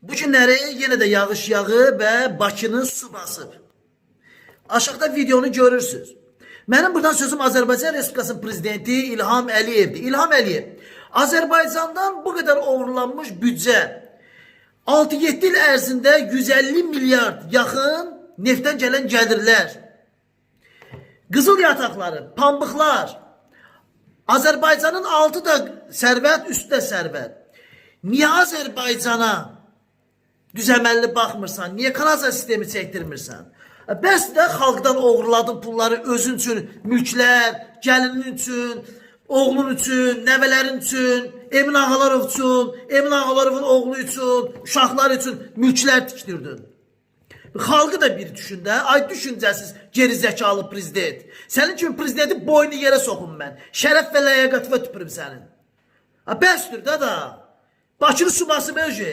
Bu günləri yenə də yağış yağıb və Bakını su basıb. Aşağıda videonu görürsünüz. Mənim buradan sözüm Azərbaycan Respublikasının prezidenti İlham Əliyevdir. İlham Əliyev, Azərbaycandan bu qədər oğurlanmış büdcə 6-7 il ərzində 150 milyard yaxın neftdən gələn gəlirlər, qızıl yataqları, pambıqlar, Azərbaycanın altı da sərvət, üstdə sərvət. Niyə Azərbaycana düzəməlli baxmırsan? Niyə kanalizasiya sistemi çəkdirmirsən? Bəs də xalqdan oğurladın pulları özün üçün, mülklər, gəlinin üçün, oğlun üçün, nəvələrin üçün, Emin Ağalarov üçün, Emin Ağalarovun oğlu üçün, uşaqlar üçün mülklər tikdirdin. Xalqı da bir düşün də, ay düşüncəsiz, geri zəkalı prezident. Sənin kimi prezidenti boynu yerə soxum mən. Şərəf və ləyaqətvə tüpürüm sənin. Bəsdir də da. Bakını su basıb öcə.